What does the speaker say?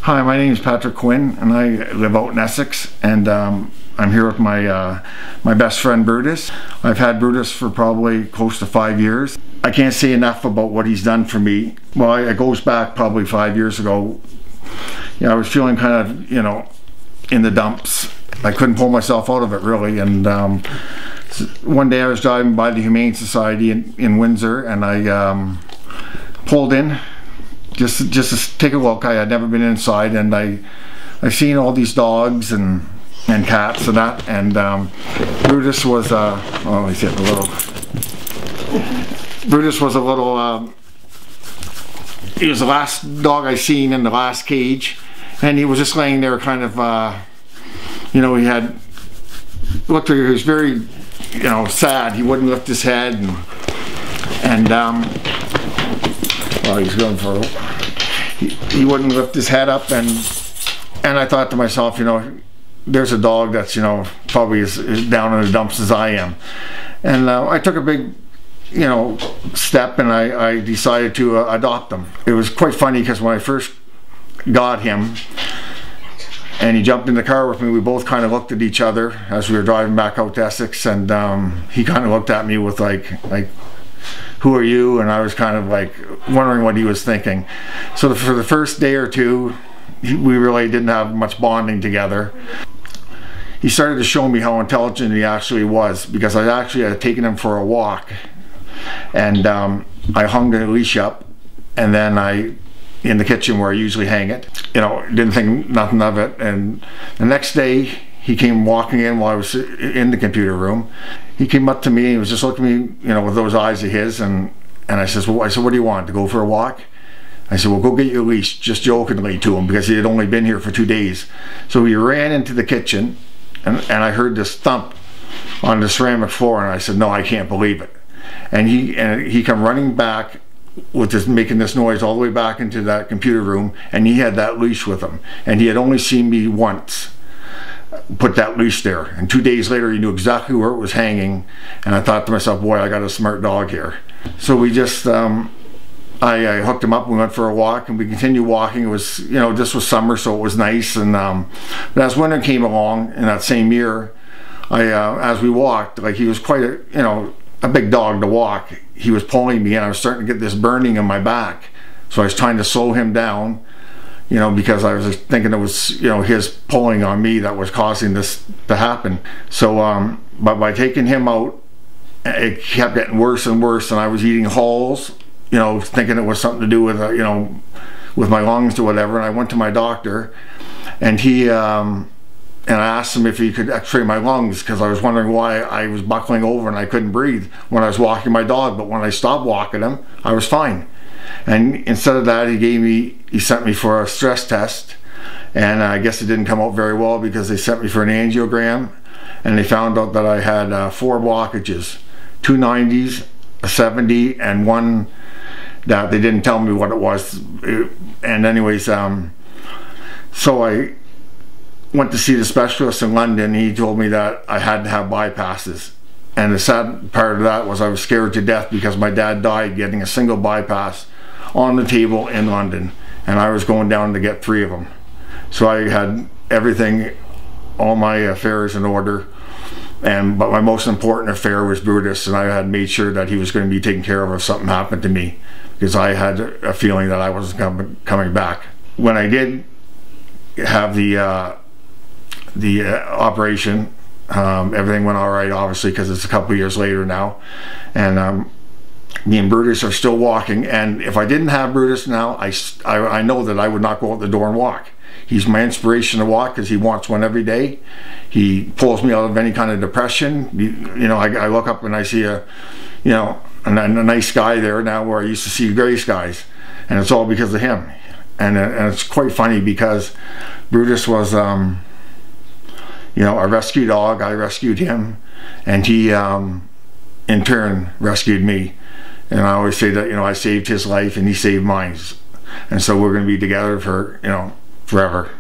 Hi, my name is Patrick Quinn, and I live out in Essex, and I'm here with my my best friend Brutus. I've had Brutus for probably close to 5 years. I can't say enough about what he's done for me. Well, it goes back probably 5 years ago. You know, I was feeling kind of, you know, in the dumps. I couldn't pull myself out of it really, and one day I was driving by the Humane Society in Windsor, and I pulled in just to take a look. I had never been inside, and I've seen all these dogs and cats and that, and Brutus was oh, he's getting a little. Brutus was a little. He was the last dog I seen in the last cage, and he was just laying there, kind of. You know, he had looked like he was very, you know, sad. He wouldn't lift his head, and well, he's going for. He wouldn't lift his head up, and I thought to myself, you know, there's a dog that's, you know, probably as down in the dumps as I am, and I took a big, you know, step, and I decided to adopt him. It was quite funny because when I first got him, and he jumped in the car with me, we both kind of looked at each other as we were driving back out to Essex, and he kind of looked at me with like, who are you? And I was kind of like wondering what he was thinking. So for the first day or two, we really didn't have much bonding together. He started to show me how intelligent he actually was, because I actually had taken him for a walk, and I hung the leash up, and then in the kitchen where I usually hang it, you know, didn't think nothing of it. And the next day he came walking in while I was in the computer room. He came up to me and he was just looking at me, you know, with those eyes of his, and I said, what do you want, to go for a walk? I said, well, go get your leash, just jokingly to him, because he had only been here for 2 days. So he ran into the kitchen, and I heard this thump on the ceramic floor, and I said, no, I can't believe it. And he come running back with this, making this noise all the way back into that computer room, and he had that leash with him, and he had only seen me once put that leash there, and 2 days later he knew exactly where it was hanging. And I thought to myself, boy, I got a smart dog here. So we just I hooked him up, we went for a walk, and we continued walking. It was, you know, this was summer, so it was nice. And as winter came along in that same year, as we walked, like, he was quite a, you know, a big dog to walk. He was pulling me, and I was starting to get this burning in my back. So I was trying to slow him down, you know, because I was thinking it was, you know, his pulling on me that was causing this to happen. So, but by taking him out, it kept getting worse and worse, and I was eating holes, you know, thinking it was something to do with, you know, with my lungs or whatever. And I went to my doctor, and and I asked him if he could x-ray my lungs, because I was wondering why I was buckling over and I couldn't breathe when I was walking my dog. But when I stopped walking him, I was fine. And instead of that, he sent me for a stress test, and I guess it didn't come out very well, because they sent me for an angiogram, and they found out that I had 4 blockages, 2 90s, a 70, and one that they didn't tell me what it was. And anyways, so I went to see the specialist in London. He told me that I had to have bypasses. And the sad part of that was I was scared to death, because my dad died getting a single bypass on the table in London, and I was going down to get 3 of them. So I had everything, all my affairs in order, but my most important affair was Brutus, and I had made sure that he was going to be taken care of if something happened to me, because I had a feeling that I wasn't coming back. When I did have the operation, everything went all right, obviously, because it's a couple years later now, and me and Brutus are still walking. And if I didn't have Brutus now, I know that I would not go out the door and walk. He's my inspiration to walk, because he wants one every day. He pulls me out of any kind of depression. You know, I look up and I see a nice sky there now, where I used to see gray skies, and it's all because of him. And it's quite funny, because Brutus was you know, a rescue dog. I rescued him, and he in turn rescued me. And I always say that, you know, I saved his life and he saved mine, and so we're going to be together for, you know, forever.